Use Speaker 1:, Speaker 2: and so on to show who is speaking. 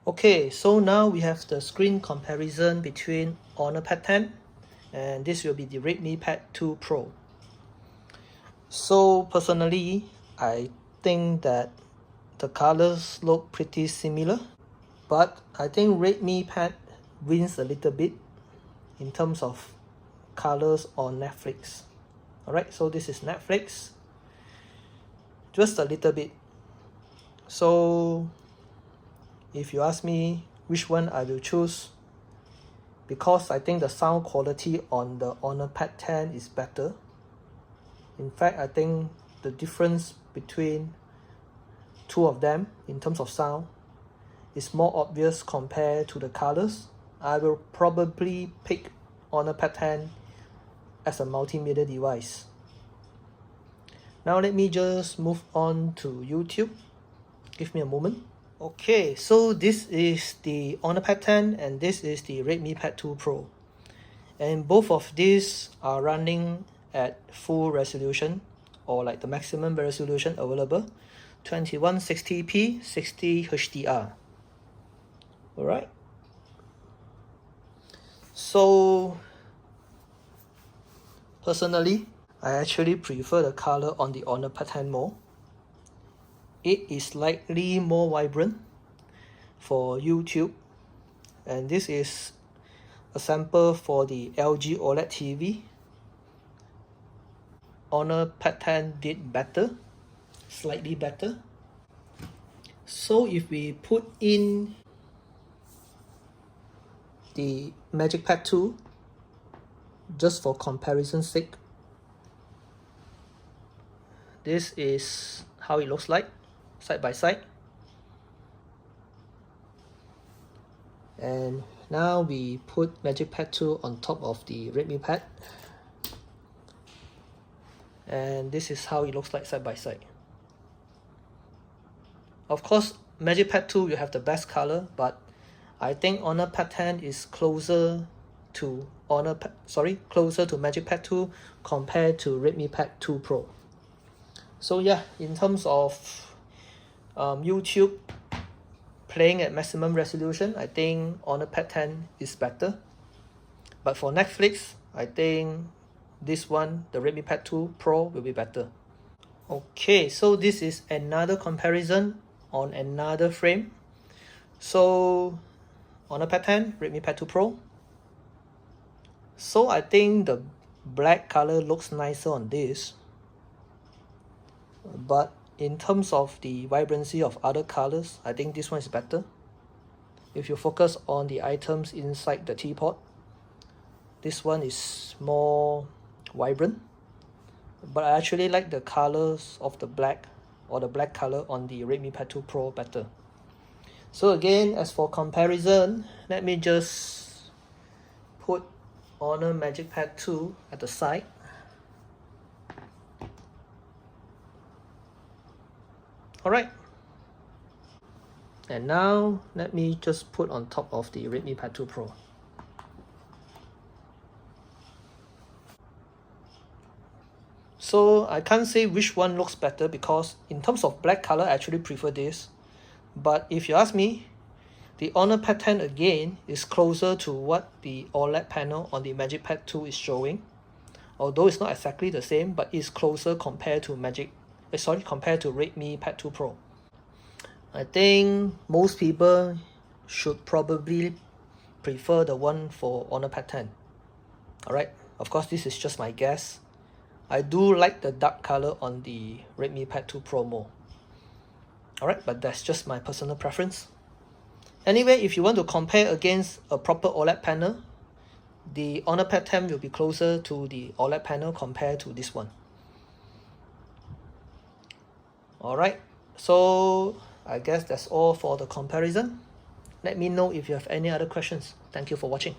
Speaker 1: Okay, so now we have the screen comparison between Honor Pad 10 and this will be the Redmi Pad 2 Pro. So personally, I think that the colors look pretty similar, but I think Redmi Pad wins a little bit in terms of colors on Netflix. Alright, so this is Netflix, just a little bit. So if you ask me which one I will choose, because I think the sound quality on the Honor Pad 10 is better. In fact, I think the difference between two of them in terms of sound is more obvious compared to the colors. I will probably pick Honor Pad 10 as a multimedia device. Now let me just move on to YouTube. Give me a moment. Okay, so this is the Honor Pad 10 and this is the Redmi Pad 2 Pro. And both of these are running at full resolution, or like the maximum resolution available, 2160p 60 HDR. Alright. So personally, I actually prefer the color on the Honor Pad 10 more. It is slightly more vibrant for YouTube, and this is a sample for the LG OLED TV. Honor Pad 10 did better, slightly better. So if we put in the Magic Pad 2 just for comparison's sake, this is how it looks like side by side. And now we put Magic Pad 2 on top of the Redmi Pad, and this is how it looks like side by side. Of course, Magic Pad 2 will have the best color, but I think Honor Pad 10 is closer to Magic Pad 2 compared to Redmi Pad 2 Pro. So yeah, in terms of YouTube playing at maximum resolution, I think Honor Pad 10 is better. But for Netflix, I think this one, the Redmi Pad 2 Pro, will be better. Okay, so this is another comparison on another frame. So Honor Pad 10, Redmi Pad 2 Pro. So I think the black color looks nicer on this, but in terms of the vibrancy of other colors, I think this one is better. If you focus on the items inside the teapot, this one is more vibrant, but I actually like the colors of the black, or the black color on the Redmi Pad 2 Pro better. So again, as for comparison, let me just put Honor Magic Pad 2 at the side. Alright, and now let me just put on top of the Redmi Pad 2 Pro. So I can't say which one looks better, because in terms of black color I actually prefer this. But if you ask me, the Honor Pad 10 again is closer to what the OLED panel on the Magic Pad 2 is showing. Although it's not exactly the same, but it's closer compared to compared to Redmi Pad 2 Pro. I think most people should probably prefer the one for Honor Pad 10. Alright, of course this is just my guess. I do like the dark color on the Redmi Pad 2 Pro more. Alright, but that's just my personal preference. Anyway, if you want to compare against a proper OLED panel, the Honor Pad 10 will be closer to the OLED panel compared to this one. Alright, so I guess that's all for the comparison. Let me know if you have any other questions. Thank you for watching.